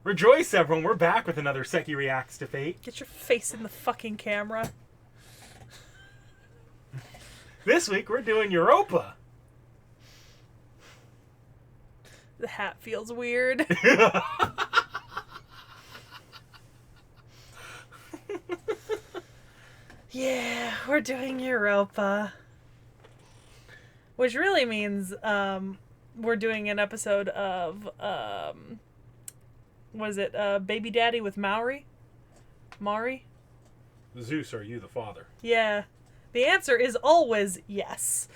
Rejoice, everyone. We're back with another Sekhie Reacts to Fate. Get your face in the fucking camera. This week, we're doing Europa. The hat feels weird. Yeah, we're doing Europa. Which really means we're doing an episode of, was it Baby Daddy with Maury? Zeus, are you the father? Yeah. The answer is always yes.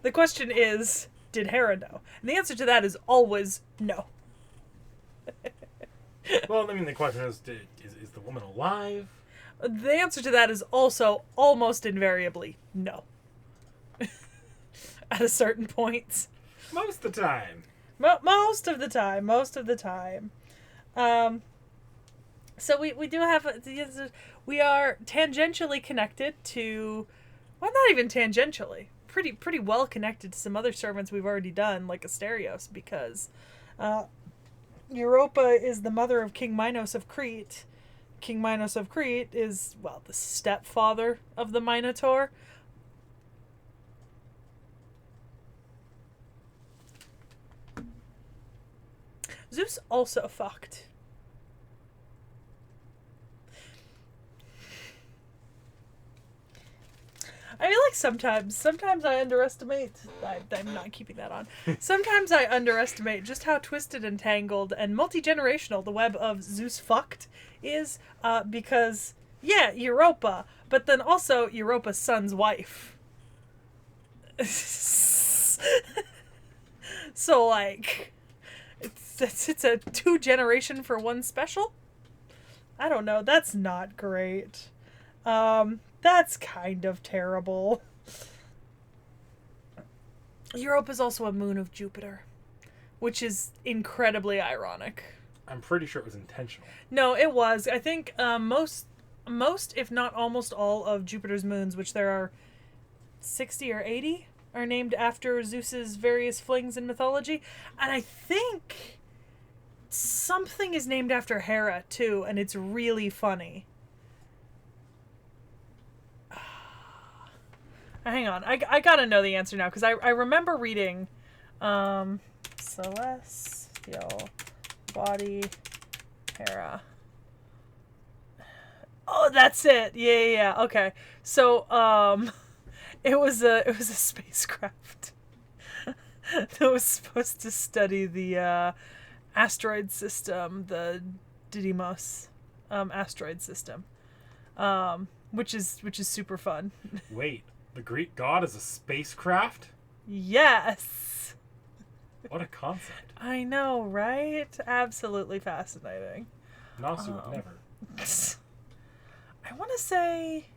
The question is, did Hera know? And the answer to that is always no. Well, I mean, the question is the woman alive? The answer to that is also almost invariably no. At a certain point. Most of the time. Most of the time. So we do have... We are tangentially connected to... Well, not even tangentially. Pretty well connected to some other servants we've already done, like Asterios, because Europa is the mother of King Minos of Crete. King Minos of Crete is, well, the stepfather of the Minotaur. Zeus also fucked. I feel like sometimes I underestimate, I'm not keeping that on. Sometimes I underestimate just how twisted and tangled and multi-generational the web of Zeus fucked is, because, yeah, Europa, but then also Europa's son's wife. So, like, it's a 2-generation for one special? I don't know, that's not great. That's kind of terrible. Europa is also a moon of Jupiter, which is incredibly ironic. I'm pretty sure it was intentional. No, it was. I think most, if not almost all of Jupiter's moons, which there are 60 or 80, are named after Zeus's various flings in mythology. And I think something is named after Hera, too, and it's really funny. Hang on, I gotta know the answer now, because I remember reading Celestial Body Hera. Oh, that's it. Yeah, okay. So, it was a spacecraft that was supposed to study the asteroid system, the Didymos asteroid system, which is super fun. Wait. The Greek god is a spacecraft? Yes. What a concept. I know, right? Absolutely fascinating. Nasu would never. I want to say...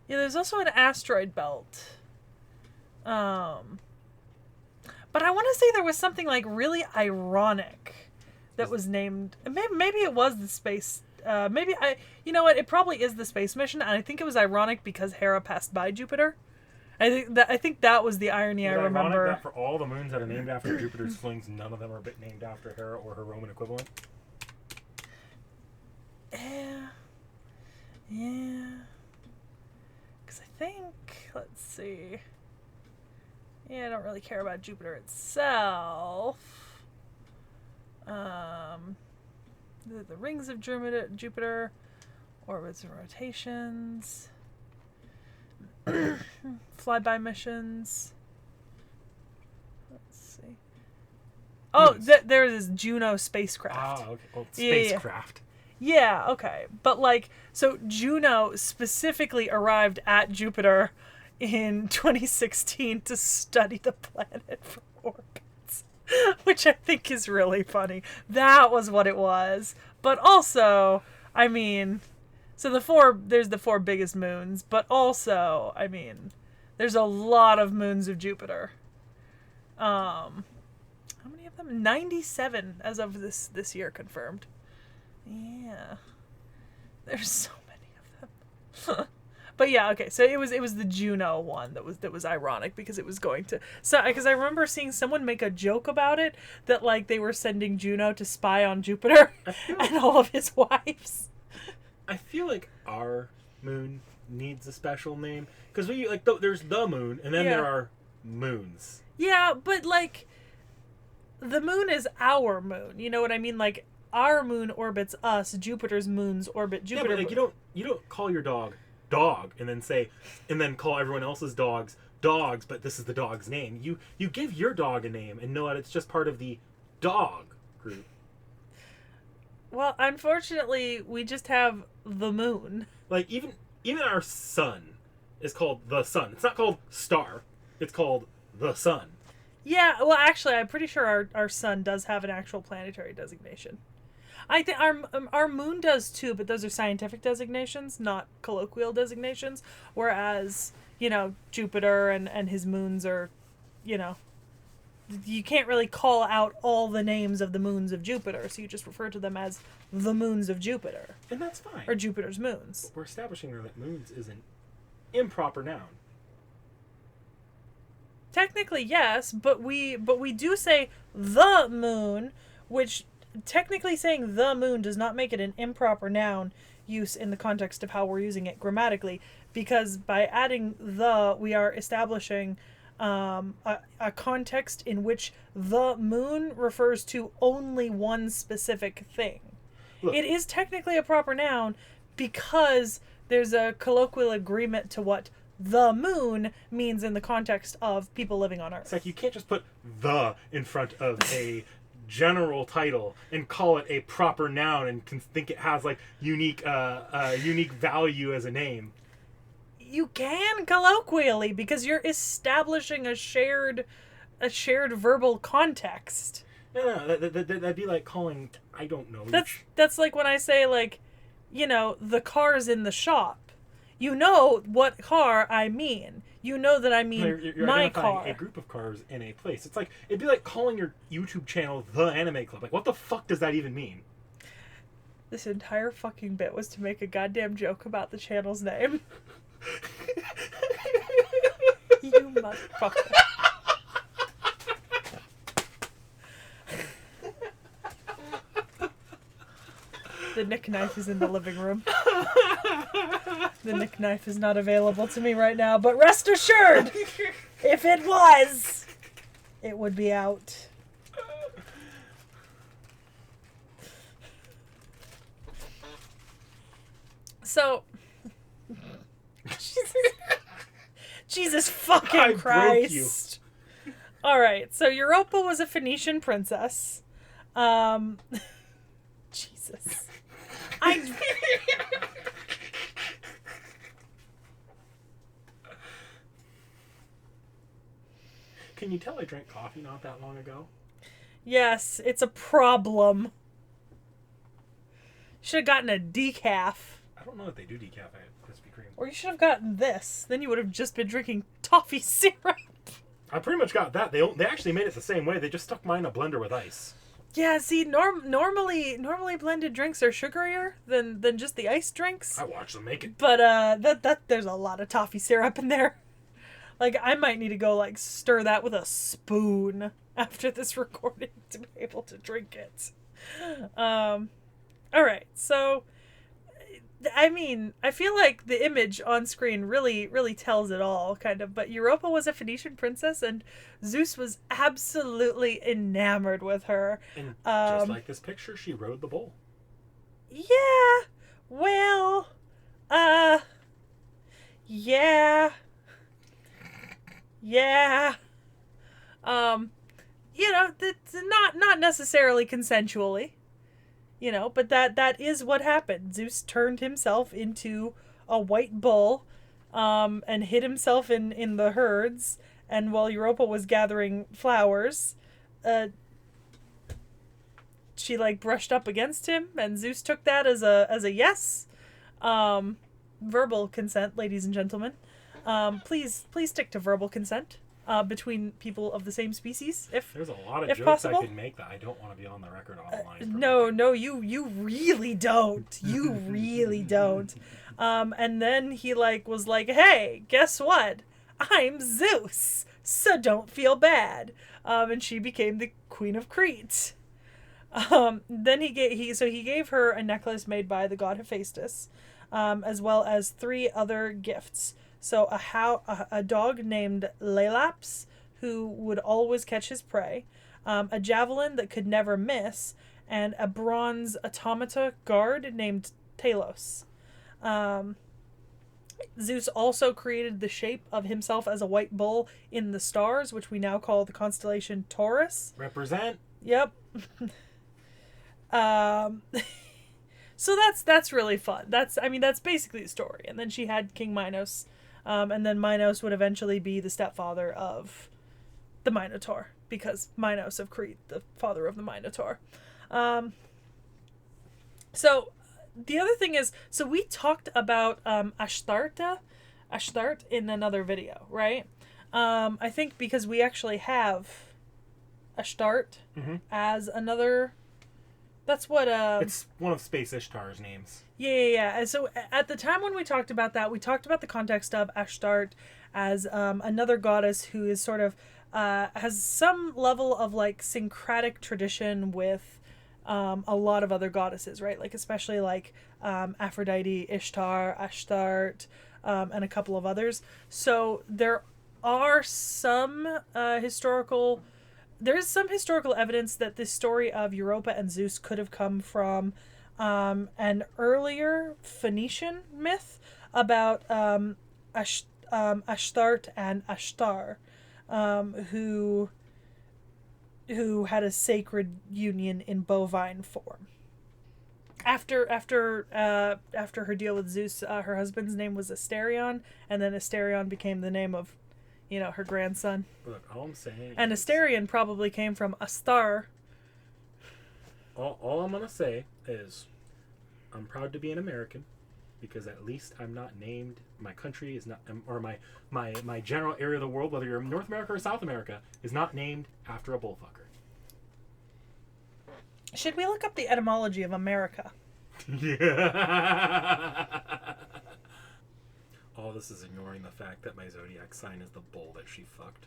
Yeah, there's also an asteroid belt. But I want to say there was something, like, really ironic that was named... Maybe it was the space... you know what? It probably is the space mission, and I think it was ironic because Hera passed by Jupiter. I think that was the irony. I remember. That for all the moons that are named after Jupiter's flings, none of them are named after Hera or her Roman equivalent. Yeah. Because I think, let's see. Yeah, I don't really care about Jupiter itself. The rings of Jupiter, orbits and rotations, flyby missions. Let's see. Oh, there is Juno spacecraft. Ah, okay. Well, spacecraft. Yeah, okay. But, like, so Juno specifically arrived at Jupiter in 2016 to study the planet for orbits, which I think is really funny. That was what it was. But also, I mean, so there's the 4 biggest moons, but also, I mean, there's a lot of moons of Jupiter. How many of them? 97 as of this year confirmed. Yeah. There's so many of them. But yeah, okay. So it was the Juno one that was ironic because it was going to. So because I remember seeing someone make a joke about it that like they were sending Juno to spy on Jupiter and all of his wives. I feel like our moon needs a special name because we like there's the moon and then there are moons. Yeah, but like the moon is our moon. You know what I mean? Like our moon orbits us. Jupiter's moons orbit Jupiter. Yeah, but like you don't call your dog and then call everyone else's dogs, but this is the dog's name. You give your dog a name and know that it's just part of the dog group. Well, unfortunately, we just have the moon. Like even our sun is called the sun. It's not called star. It's called the sun. Yeah, well, actually, I'm pretty sure our sun does have an actual planetary designation. I think our moon does too, but those are scientific designations, not colloquial designations. Whereas, Jupiter and his moons are, you can't really call out all the names of the moons of Jupiter, so you just refer to them as the moons of Jupiter. And that's fine. Or Jupiter's moons. We're establishing that moons is an improper noun. Technically, yes, but we do say the moon, which technically saying the moon does not make it an improper noun use in the context of how we're using it grammatically, because by adding the, we are establishing a context in which the moon refers to only one specific thing. Look, it is technically a proper noun because there's a colloquial agreement to what the moon means in the context of people living on Earth. It's like you can't just put the in front of a general title and call it a proper noun and think it has like unique value as a name. You can colloquially because you're establishing a shared verbal context. No, that'd be like calling, I don't know. That's like when I say like, the car's in the shop. You know what car I mean. You know that I mean you're my car. A group of cars in a place. It's like it'd be like calling your YouTube channel The Anime Club. Like, what the fuck does that even mean? This entire fucking bit was to make a goddamn joke about the channel's name. You motherfucker. The Nick knife is in the living room. The Nick knife is not available to me right now, but rest assured, if it was, it would be out. So, Jesus fucking Christ. All right, so Europa was a Phoenician princess. Jesus. Can you tell I drank coffee not that long ago? Yes, it's a problem. Should have gotten a decaf. I don't know if they do decaf at Krispy Kreme. Or you should have gotten this. Then you would have just been drinking toffee syrup. I pretty much got that. They actually made it the same way. They just stuck mine in a blender with ice. Yeah, see, normally blended drinks are sugarier than just the ice drinks. I watched them make it. But that there's a lot of toffee syrup in there. Like, I might need to go like stir that with a spoon after this recording to be able to drink it. All right, so I mean, I feel like the image on screen really tells it all, kind of. But Europa was a Phoenician princess, and Zeus was absolutely enamored with her. And just like this picture, she rode the bull. Yeah. Well, yeah. Yeah. It's not necessarily consensually. But that is what happened. Zeus turned himself into a white bull, and hid himself in the herds. And while Europa was gathering flowers, she like brushed up against him, and Zeus took that as a yes. Verbal consent, ladies and gentlemen. Please stick to verbal consent. Between people of the same species, there's a lot of jokes possible. I could make that I don't want to be on the record online. No, you really don't. You really don't. And then he was like, hey, guess what? I'm Zeus, so don't feel bad. And she became the Queen of Crete. Then he gave her a necklace made by the god Hephaestus, as well as 3 other gifts. So a dog named Lelaps, who would always catch his prey, a javelin that could never miss, and a bronze automata guard named Talos. Zeus also created the shape of himself as a white bull in the stars, which we now call the constellation Taurus. Represent. Yep. So that's really fun. That's basically the story. And then she had King Minos, and then Minos would eventually be the stepfather of the Minotaur, because Minos of Crete, the father of the Minotaur. So the other thing is, so we talked about Astarte in another video, right? I think because we actually have Astarte as another. That's what it's one of Space Ishtar's names. Yeah. And so at the time when we talked about that, we talked about the context of Astarte as another goddess who is sort of has some level of like syncretic tradition with a lot of other goddesses, right? Like especially like Aphrodite, Ishtar, Astarte, and a couple of others. So there are some historical evidence that this story of Europa and Zeus could have come from an earlier Phoenician myth about Astarte and Ashtar, who had a sacred union in bovine form. After her deal with Zeus, her husband's name was Asterion, and then Asterion became the name of, her grandson. Look, all I'm saying and Asterion probably came from Astar. All I'm gonna say is, I'm proud to be an American, because at least I'm not named. My country is not, or my general area of the world, whether you're in North America or South America, is not named after a bullfucker. Should we look up the etymology of America? Yeah. All this is ignoring the fact that my zodiac sign is the bull that she fucked.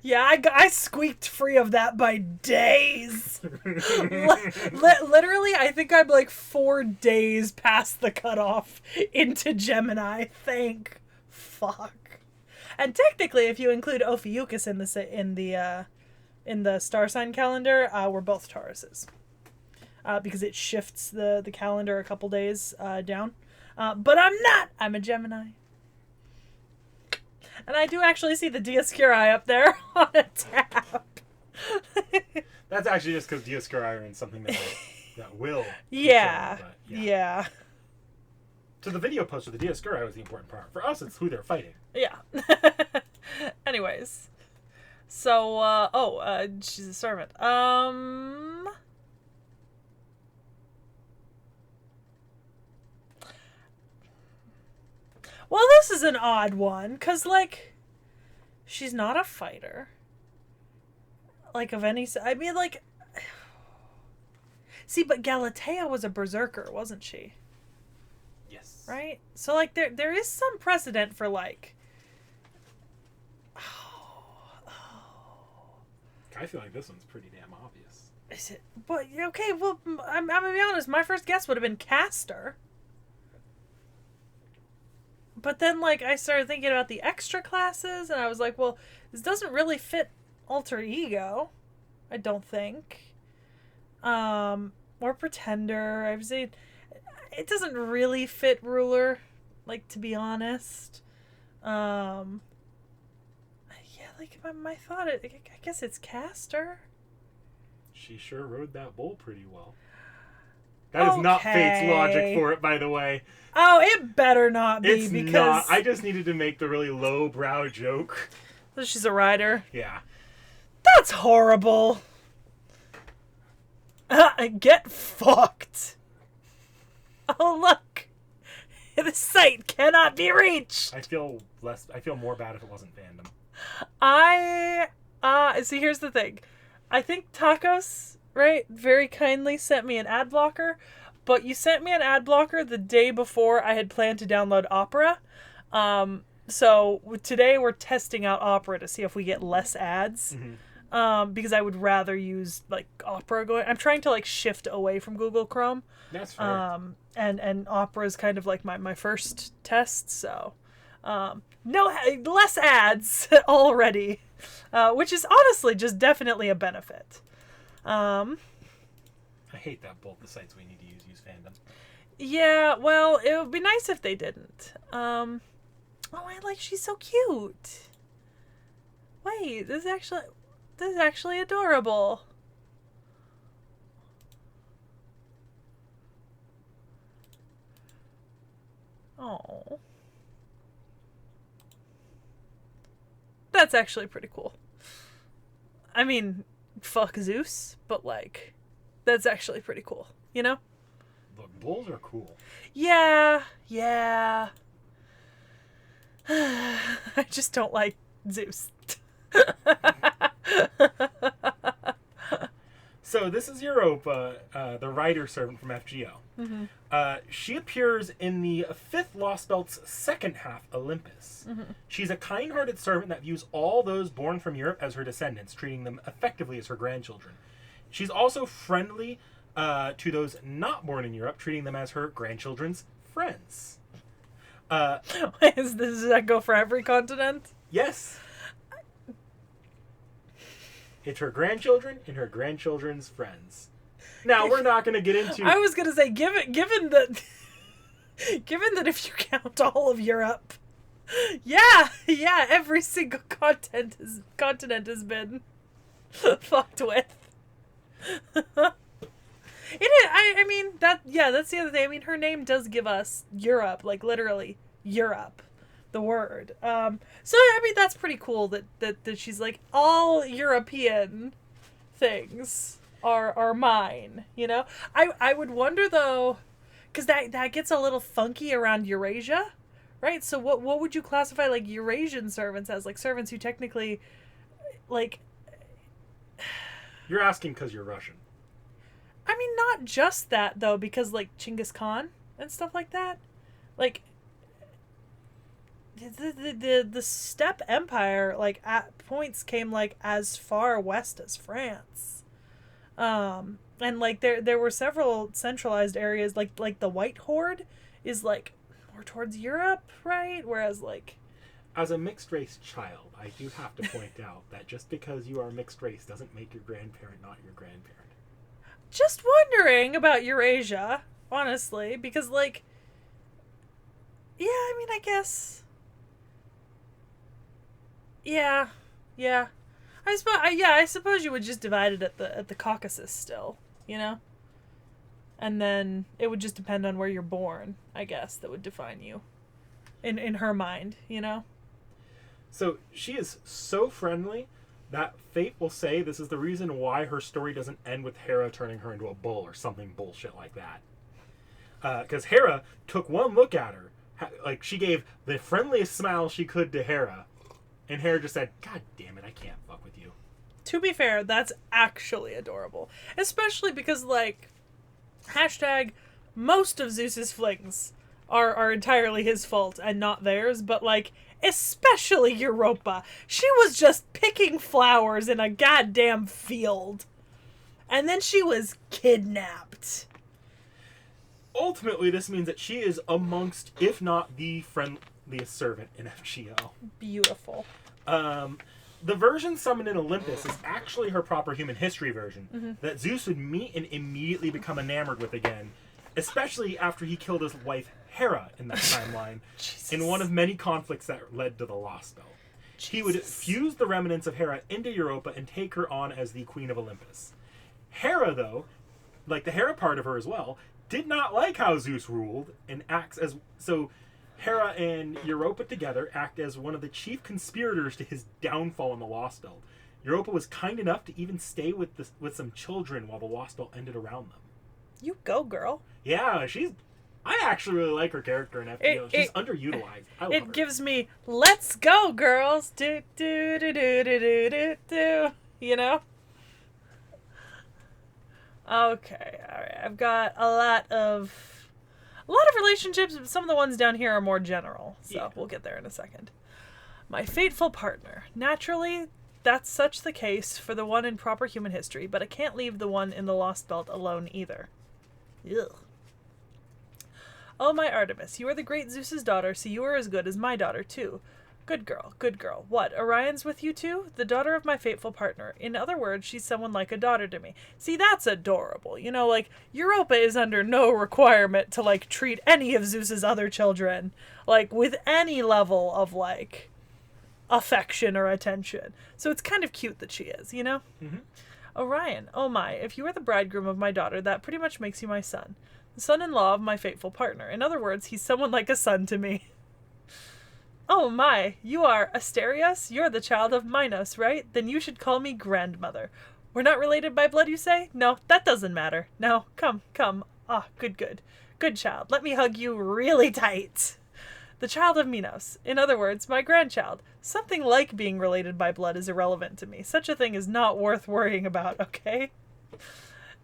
Yeah, I squeaked free of that by days. Literally, I think I'm like 4 days past the cutoff into Gemini. Thank fuck. And technically, if you include Ophiuchus in the star sign calendar, we're both Tauruses. Because it shifts the calendar a couple days down. But I'm not. I'm a Gemini. And I do actually see the Dioscuri up there on a tab. That's actually just because Dioscuri are in something that will. Yeah. Shown, yeah. So the video poster, the Dioscuri was the important part. For us, it's who they're fighting. Yeah. Anyways. So, she's a servant. Well, this is an odd one, because, like, she's not a fighter. Like, of any... I mean, like... See, but Galatea was a berserker, wasn't she? Yes. Right? So, like, there is some precedent for, like... I feel like this one's pretty damn obvious. Is it? But, okay, well, I'm gonna be honest, my first guess would have been Castor. But then, like, I started thinking about the extra classes, and I was like, well, this doesn't really fit Alter Ego, I don't think. Or Pretender. I've seen... It doesn't really fit Ruler, like, to be honest. Yeah, like, my thought, I guess it's Castor. She sure rode that bull pretty well. That is not Fate's logic for it, by the way. Oh, it better not be, it's because... not. I just needed to make the really low-brow joke. So she's a rider? Yeah. That's horrible. Get fucked. Oh, look. The site cannot be reached. I feel more bad if it wasn't fandom. See, here's the thing. I think Tacos right, very kindly sent me an ad blocker, but you sent me an ad blocker the day before I had planned to download Opera. So today we're testing out Opera to see if we get less ads. Because I would rather use like Opera going. I'm trying to like shift away from Google Chrome. That's fair. And Opera is kind of like my first test, so no less ads already, which is honestly just definitely a benefit. I hate that both the sites we need to use fandom. Yeah, well, it would be nice if they didn't. Oh, she's so cute. Wait, this is actually adorable. Oh. That's actually pretty cool. I mean, fuck Zeus, but like, that's actually pretty cool, you know? Look, bulls are cool. Yeah. I just don't like Zeus. So this is Europa, the rider servant from FGO. She appears in the 5th Lost Belt's second half, Olympus. She's a kind-hearted servant that views all those born from Europe as her descendants, treating them effectively as her grandchildren. She's also friendly to those not born in Europe, treating them as her grandchildren's friends. Does that go for every continent? Yes. It's her grandchildren and her grandchildren's friends. Now, we're not going to get into... I was going to say, given that if you count all of Europe, yeah, every single continent has been fucked with. I mean, that's the other thing. I mean, her name does give us Europe, like literally Europe, the word. So I mean, that's pretty cool that she's like, all European things are mine, you know? I would wonder though, because that gets a little funky around Eurasia, right? So what would you classify like Eurasian servants as? Like servants who technically, like... You're asking because you're Russian. I mean, not just that though, because like Genghis Khan and stuff like that, like the Steppe Empire, like at points came like as far west as France, and like there were several centralized areas, like the White Horde is like more towards Europe, right? Whereas like, as a mixed race child, I do have to point out that just because you are mixed race doesn't make your grandparent not your grandparent. Just wondering about Eurasia, honestly, because like, yeah, I mean, I guess, yeah. I suppose you would just divide it at the Caucasus still, you know, and then it would just depend on where you're born, I guess, that would define you, in her mind, you know. So she is so friendly that fate will say this is the reason why her story doesn't end with Hera turning her into a bull or something bullshit like that. Because Hera took one look at her, like she gave the friendliest smile she could to Hera, and Hera just said, "God damn it, I can't fuck with you." To be fair, that's actually adorable, especially because like, hashtag, most of Zeus's flings are entirely his fault and not theirs, but like, especially Europa. She was just picking flowers in a goddamn field. And then she was kidnapped. Ultimately, this means that she is amongst, if not the friendliest servant in FGO. Beautiful. The version summoned in Olympus is actually her proper human history version that Zeus would meet and immediately become enamored with again, especially after he killed his wife Hera in that timeline in one of many conflicts that led to the Lost Belt. He would fuse the remnants of Hera into Europa and take her on as the Queen of Olympus. Hera, though, like the Hera part of her as well, did not like how Zeus ruled and acts as... So Hera and Europa together act as one of the chief conspirators to his downfall in the Lost Belt. Europa was kind enough to even stay with some children while the Lost Belt ended around them. You go, girl. Yeah, I actually really like her character in FGO. She's underutilized. I love her. It gives me, let's go, girls. Do, do, do, do, do, do, do, do. You know? Okay, all right. I've got a lot of relationships, but some of the ones down here are more general. So Yeah. we'll get there in a second. My fateful partner. Naturally, that's such the case for the one in proper human history, but I can't leave the one in the Lost Belt alone either. Ugh. Oh, my Artemis, you are the great Zeus's daughter, so you are as good as my daughter, too. Good girl, good girl. What, Orion's with you, too? The daughter of my fateful partner. In other words, she's someone like a daughter to me. See, that's adorable. You know, like, Europa is under no requirement to, like, treat any of Zeus's other children, like, with any level of, like, affection or attention. So it's kind of cute that she is, you know? Mm-hmm. Orion, oh my, if you are the bridegroom of my daughter, that pretty much makes you my son. The son-in-law of my fateful partner. In other words, he's someone like a son to me. Oh my, you are Asterios? You're the child of Minos, right? Then you should call me grandmother. We're not related by blood, you say? No, that doesn't matter. No, come. Ah, good. Good child. Let me hug you really tight. The child of Minos. In other words, my grandchild. Something like being related by blood is irrelevant to me. Such a thing is not worth worrying about, okay?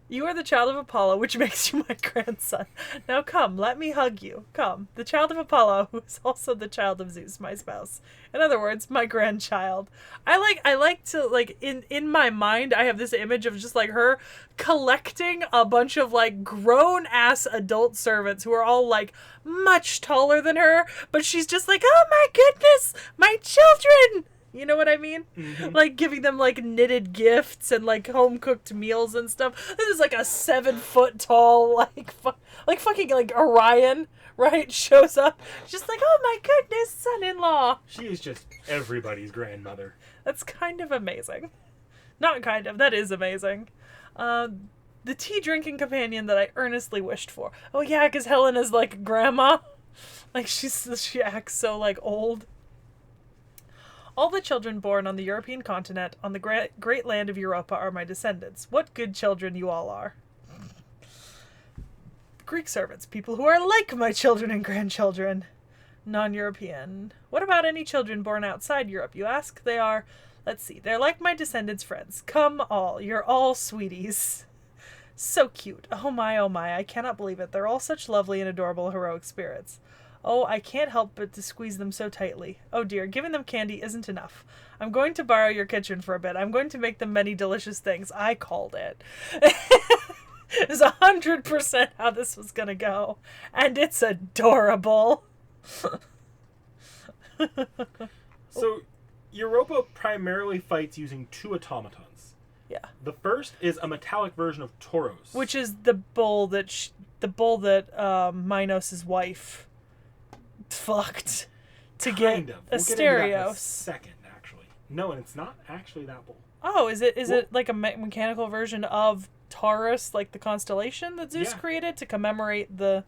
You are the child of Apollo, which makes you my grandson. Now come, let me hug you. Come, the child of Apollo, who is also the child of Zeus, my spouse. In other words, my grandchild. I like to, like, in my mind, I have this image of just, like, her collecting a bunch of, like, grown-ass adult servants who are all, like, much taller than her, but she's just like, oh my goodness, my children! You know what I mean? Mm-hmm. Like, giving them, like, knitted gifts and, like, home-cooked meals and stuff. This is, like, a 7-foot-tall, like fucking, like, Orion, right? Shows up. Just like, oh my goodness, son-in-law. She is just everybody's grandmother. That's kind of amazing. Not kind of, that is amazing. The tea-drinking companion that I earnestly wished for. Oh, yeah, because Helena's, like, grandma. Like, she acts so, like, old. All the children born on the European continent, on the great land of Europa, are my descendants. What good children you all are. Greek servants, people who are like my children and grandchildren. Non-European. What about any children born outside Europe, you ask? They are, let's see, they're like my descendants' friends. Come all, you're all sweeties. So cute. Oh my, I cannot believe it. They're all such lovely and adorable heroic spirits. Oh, I can't help but to squeeze them so tightly. Oh dear, giving them candy isn't enough. I'm going to borrow your kitchen for a bit. I'm going to make them many delicious things. I called it. It's 100% how this was gonna go. And it's adorable. So, Europa primarily fights using 2 automatons. Yeah. The first is a metallic version of Tauros. Which is the bull that Minos' wife fucked to kind get of. We'll Asterios. get into that in a second, actually. No, and it's not actually that bull. Oh, is it like a mechanical version of Taurus, like the constellation that Zeus Yeah. created to commemorate the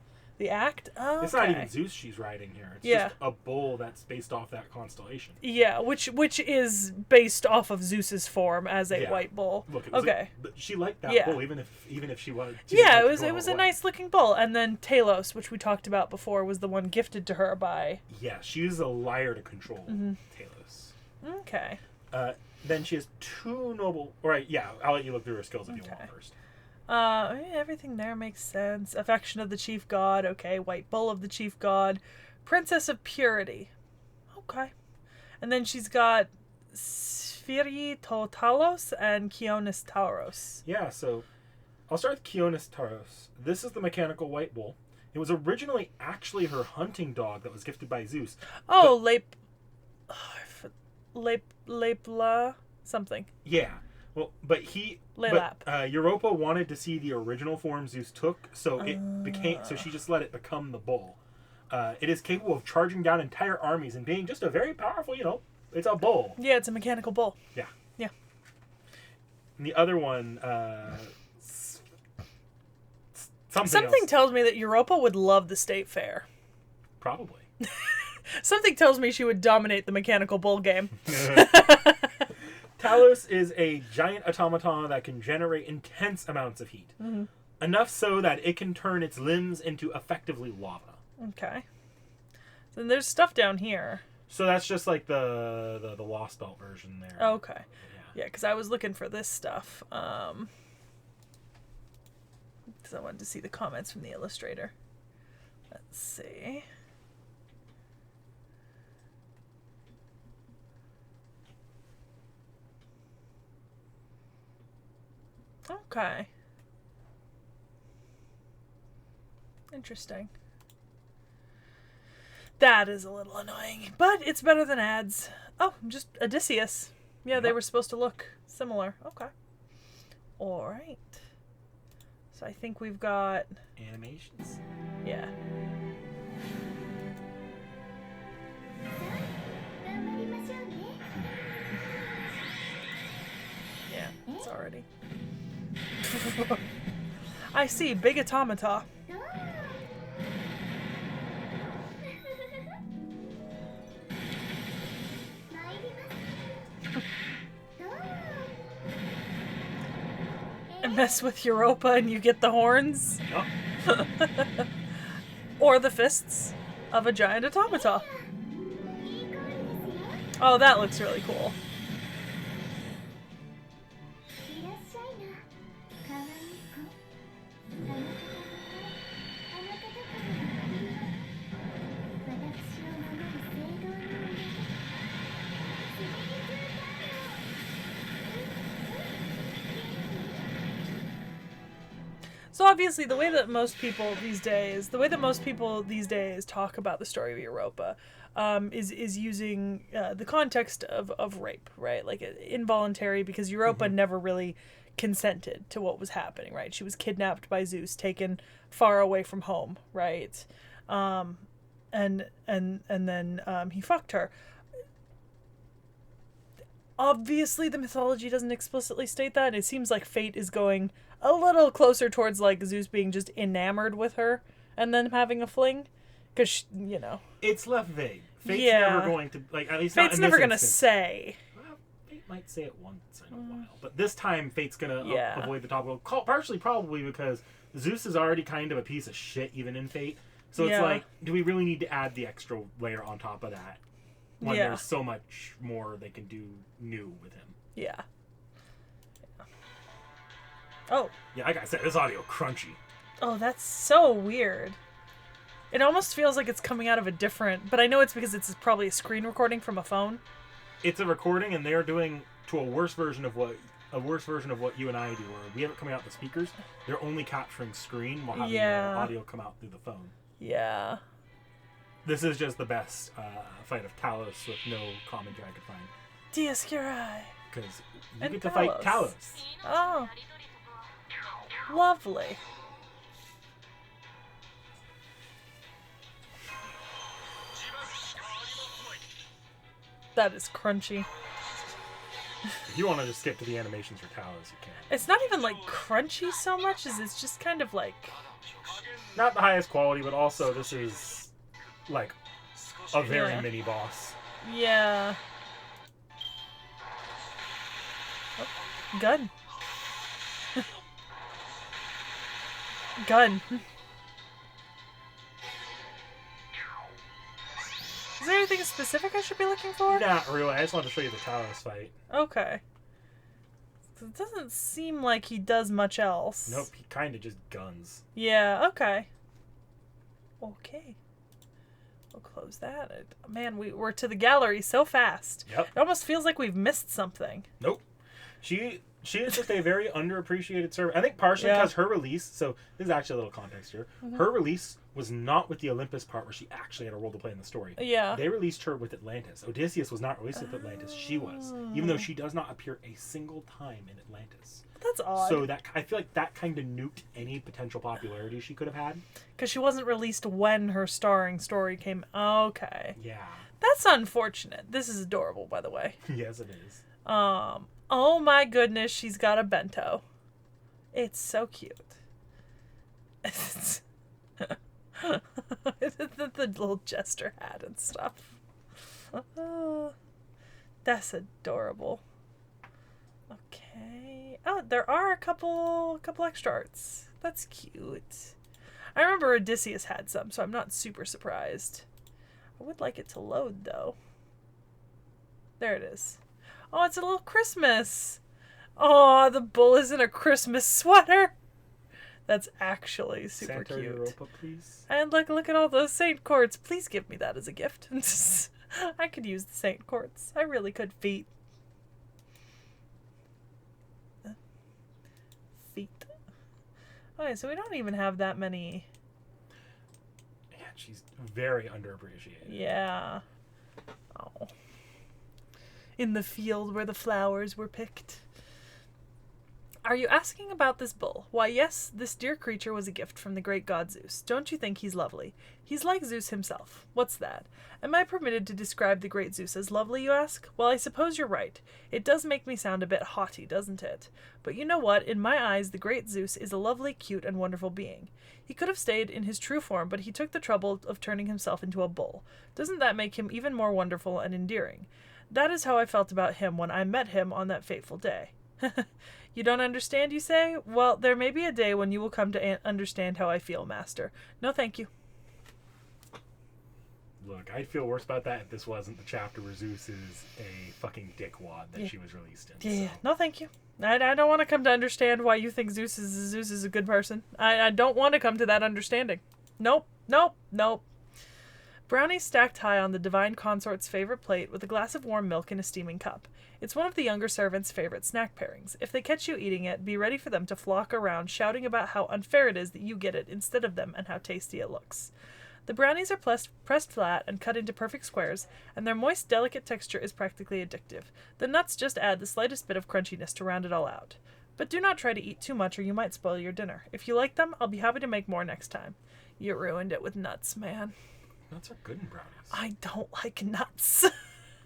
act? Oh, It's not even Zeus she's riding here. It's Yeah. just a bull that's based off that constellation. Yeah, which is based off of Zeus's form as a Yeah. white bull. Look, it was Okay. she liked that Yeah. bull, even if she was. Yeah, it was a nice looking bull. And then Talos, which we talked about before, was the one gifted to her by. Yeah, she uses a lyre to control Talos. Okay. Then she has 2 noble. Right, yeah, I'll let you look through her skills if you want first. Everything there makes sense. Affection of the chief god, okay. White bull of the chief god. Princess of purity. Okay. And then she's got Spheri Talos and Kionis Tauros. Yeah, so I'll start with Kionis Tauros. This is the mechanical white bull. It was originally actually her hunting dog that was gifted by Zeus. Oh, Lepla something. Yeah. Well, but Lelap. Europa wanted to see the original form Zeus took, so so she just let it become the bull. It is capable of charging down entire armies and being just a very powerful, it's a bull. Yeah, it's a mechanical bull. Yeah. Yeah. And the other one, something else. tells me that Europa would love the state fair. Probably. Something tells me she would dominate the mechanical bull game. Talos is a giant automaton that can generate intense amounts of heat. Mm-hmm. Enough so that it can turn its limbs into effectively lava. Okay. Then there's stuff down here. So that's just like the Lost Belt version there. Okay. Yeah, because I was looking for this stuff. Because I wanted to see the comments from the illustrator. Let's see. Okay. Interesting. That is a little annoying, but it's better than ads. Oh, just Odysseus. Yeah, they were supposed to look similar. Okay. All right. So I think we've got animations. Yeah. Yeah, it's already. I see, big automata. And mess with Europa and you get the horns. Oh. Or the fists of a giant automata. Oh, that looks really cool. So obviously, the way that most people these days talk about the story of Europa, is using the context of rape, right? Like involuntary, because Europa never really consented to what was happening, right? She was kidnapped by Zeus, taken far away from home, right? And then he fucked her. Obviously, the mythology doesn't explicitly state that. It seems like fate is going a little closer towards, like, Zeus being just enamored with her and then having a fling. Because, you know. It's left vague. Fate's never going to, like, at least Fate's not in never this going to instance. say. Well, Fate might say it once in a while. But this time, Fate's going to avoid the topic. Partially probably because Zeus is already kind of a piece of shit, even in Fate. So it's like, do we really need to add the extra layer on top of that? When there's so much more they can do new with him. Yeah. Oh. Yeah, like I said, this audio crunchy. Oh, that's so weird. It almost feels like it's coming out of a different... But I know it's because it's probably a screen recording from a phone. It's a recording, and they're doing to a worse version of what you and I do, where we have it coming out the speakers. They're only capturing screen while having the audio come out through the phone. Yeah. This is just the best fight of Talos with no commentary I could find. T.H.E. Because you get to fight Talos. Oh. Lovely. That is crunchy. If you want to just skip to the animations for Talos, you can. It's not even like crunchy so much as it's just kind of like... Not the highest quality, but also this is like a very mini boss. Yeah. Oh, gun. Gun. Is there anything specific I should be looking for? Not really. I just wanted to show you the Talos fight. Okay. It doesn't seem like he does much else. Nope, he kind of just guns. Yeah, okay. Okay. We'll close that. Man, we're to the gallery so fast. Yep. It almost feels like we've missed something. Nope. She is just a very underappreciated server. I think partially because her release, so this is actually a little context here, her release was not with the Olympus part where she actually had a role to play in the story. Yeah. They released her with Atlantis. Odysseus was not released with Atlantis. She was. Even though she does not appear a single time in Atlantis. That's odd. So I feel like that kind of nuked any potential popularity she could have had. Because she wasn't released when her starring story came. Okay. Yeah. That's unfortunate. This is adorable, by the way. Yes, it is. Oh my goodness, she's got a bento. It's so cute. the little jester hat and stuff. That's adorable. Okay. Oh, there are a couple extra arts. That's cute. I remember Odysseus had some, so I'm not super surprised. I would like it to load, though. There it is. Oh, it's a little Christmas. Oh, the bull is in a Christmas sweater. That's actually super Santa cute. Europa, please. And look at all those saint quartz. Please give me that as a gift. I could use the saint quartz. I really could. Feet. Feet. Okay, so we don't even have that many. Yeah, she's very underappreciated. Yeah. Oh. In the field where the flowers were picked. Are you asking about this bull? Why, yes, this dear creature was a gift from the great god Zeus. Don't you think he's lovely? He's like Zeus himself. What's that? Am I permitted to describe the great Zeus as lovely, you ask? Well, I suppose you're right. It does make me sound a bit haughty, doesn't it? But you know what? In my eyes, the great Zeus is a lovely, cute, and wonderful being. He could have stayed in his true form, but he took the trouble of turning himself into a bull. Doesn't that make him even more wonderful and endearing? That is how I felt about him when I met him on that fateful day. You don't understand, you say? Well, there may be a day when you will come to understand how I feel, master. No, thank you. Look, I'd feel worse about that if this wasn't the chapter where Zeus is a fucking dickwad that she was released in. Yeah, so. no, thank you. I don't want to come to understand why you think Zeus is a good person. I don't want to come to that understanding. Nope. Brownie stacked high on the divine consort's favorite plate with a glass of warm milk in a steaming cup. It's one of the younger servants' favorite snack pairings. If they catch you eating it, be ready for them to flock around, shouting about how unfair it is that you get it instead of them and how tasty it looks. The brownies are pressed flat and cut into perfect squares, and their moist, delicate texture is practically addictive. The nuts just add the slightest bit of crunchiness to round it all out. But do not try to eat too much or you might spoil your dinner. If you like them, I'll be happy to make more next time. You ruined it with nuts, man. Nuts are good in brownies. I don't like nuts. I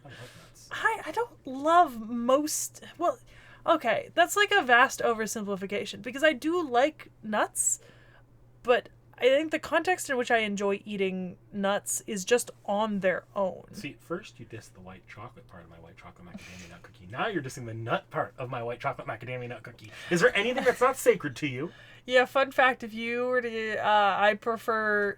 love nuts. I don't love most... Well, okay, that's like a vast oversimplification, because I do like nuts, but I think the context in which I enjoy eating nuts is just on their own. See, first you dissed the white chocolate part of my white chocolate macadamia nut cookie. Now you're dissing the nut part of my white chocolate macadamia nut cookie. Is there anything that's not sacred to you? Yeah, fun fact, if you were to, I remember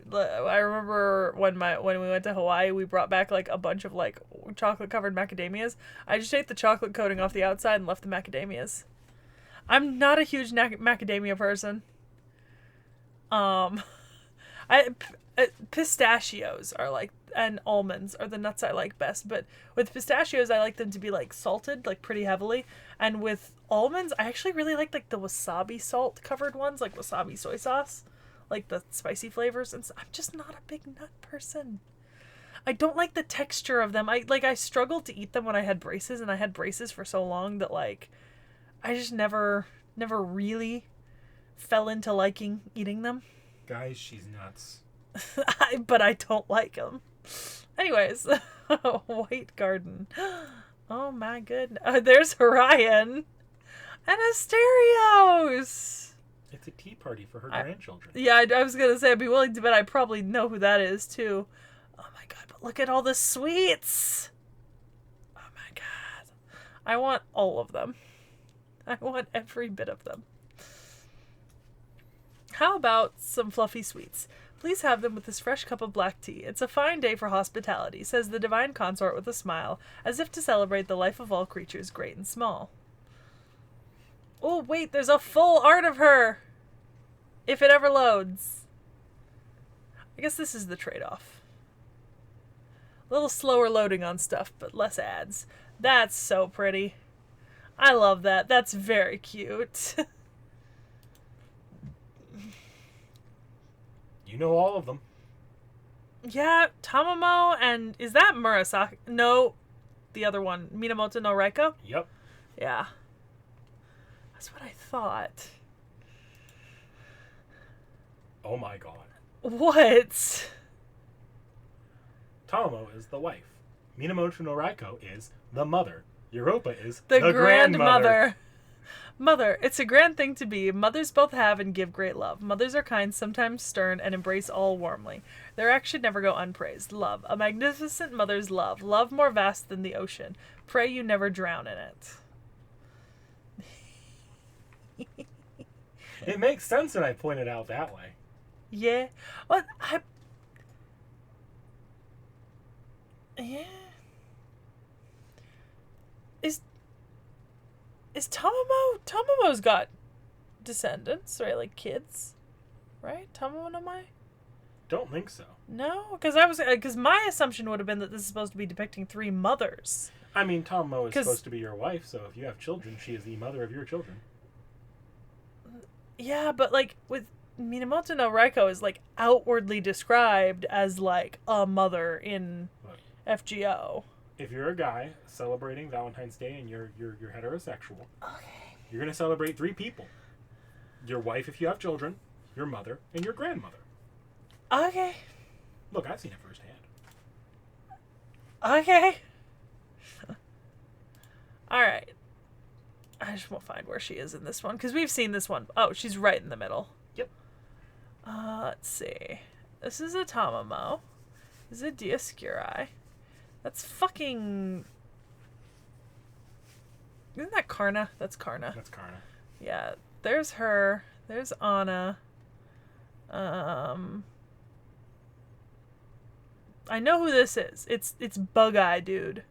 when we went to Hawaii, we brought back like a bunch of like chocolate covered macadamias. I just ate the chocolate coating off the outside and left the macadamias. I'm not a huge macadamia person. Pistachios are like, and almonds are the nuts I like best, but with pistachios I like them to be like salted like pretty heavily, and with almonds I actually really like the wasabi salt covered ones, like wasabi soy sauce, like the spicy flavors, and I'm just not a big nut person. I don't like the texture of them. I struggled to eat them when I had braces, and I had braces for so long that like I just never really fell into liking eating them. Guys, she's nuts. But I don't like them. Anyways, White Garden. Oh my goodness. There's Orion. And Asterios. It's a tea party for her grandchildren. Yeah, I was going to say I'd be willing to bet I probably know who that is too. Oh my god, but look at all the sweets. Oh my god. I want all of them. I want every bit of them. How about some fluffy sweets? Please have them with this fresh cup of black tea. It's a fine day for hospitality, says the divine consort with a smile, as if to celebrate the life of all creatures, great and small. Oh, wait, there's a full art of her! If it ever loads. I guess this is the trade-off. A little slower loading on stuff, but less ads. That's so pretty. I love that. That's very cute. You know all of them. Yeah, Tamamo and... Is that Murasaki? No, the other one. Minamoto no Reiko? Yep. Yeah. That's what I thought. Oh my god. What? Tomo is the wife. Minamoto no Raiko is the mother. Europa is The grandmother. grandmother. Mother, it's a grand thing to be. Mothers both have and give great love. Mothers are kind, sometimes stern, and embrace all warmly. Their acts should never go unpraised. Love. A magnificent mother's love. Love more vast than the ocean. Pray you never drown in it. It makes sense when I point it out that way. Yeah. Well, Yeah. Is Tomomo's got descendants, right? Like kids, right? Tamamonomai? Don't think so. No, because my assumption would have been that this is supposed to be depicting 3 mothers. I mean, Tamamo is supposed to be your wife, so if you have children, she is the mother of your children. Yeah, but like with Minamoto no Reiko is like outwardly described as like a mother in FGO. If you're a guy celebrating Valentine's Day and you're heterosexual, Okay. you're gonna celebrate 3 people: your wife if you have children, your mother, and your grandmother. Okay. Look, I've seen it firsthand. Okay. All right. I just won't find where she is in this one because we've seen this one. Oh, she's right in the middle. Yep. Let's see. This is a Tamamo. This is a Dioscuri. That's fucking... Isn't that Karna? That's Karna. That's Karna. Yeah. There's her. There's Anna. I know who this is. It's Bug Eye Dude.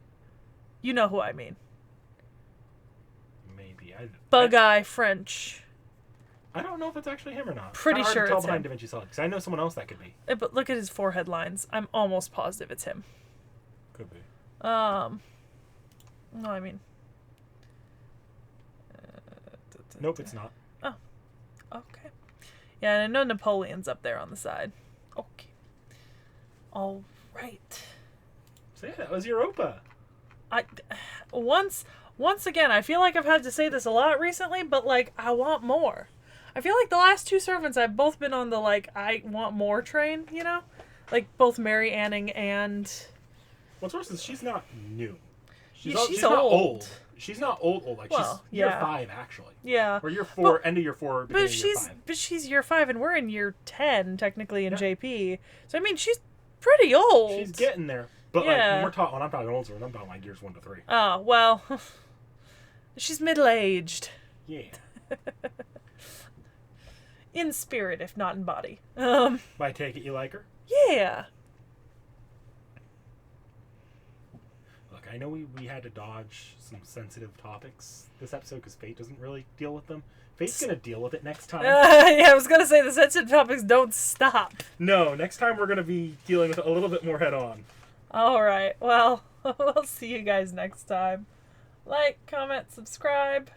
You know who I mean. Maybe. Bug Eye French. I don't know if it's actually him or not. Pretty it's sure hard to tell it's behind him. Da Vinci Solid, because I know someone else that could be. But look at his forehead lines. I'm almost positive it's him. Could be. No, I mean... Nope, it's not. Oh. Okay. Yeah, and I know Napoleon's up there on the side. Okay. All right. So yeah, that was Europa. Once again, I feel like I've had to say this a lot recently, but like I want more. I feel like the last 2 servants I've both been on the like I want more train, you know? Like both Mary Anning and What's worse is she's not new. She's she's not old. old. She's not old. Like Well, she's year yeah. 5 actually. Yeah. Or year 4, end of year 4, beginning of year 5. But she's year 5 and we're in year 10 technically in Yeah. JP. So I mean she's pretty old. She's getting there. But Yeah. like when I'm talking old servant, I'm talking like years 1 to 3. Oh, well. She's middle-aged. Yeah. In spirit, if not in body. But I take it you like her? Yeah. Look, I know we had to dodge some sensitive topics this episode because Fate doesn't really deal with them. Fate's gonna deal with it next time. Yeah, I was gonna say the sensitive topics don't stop. No, next time we're gonna be dealing with it a little bit more head on. Alright, well, we'll see you guys next time. Like, comment, subscribe.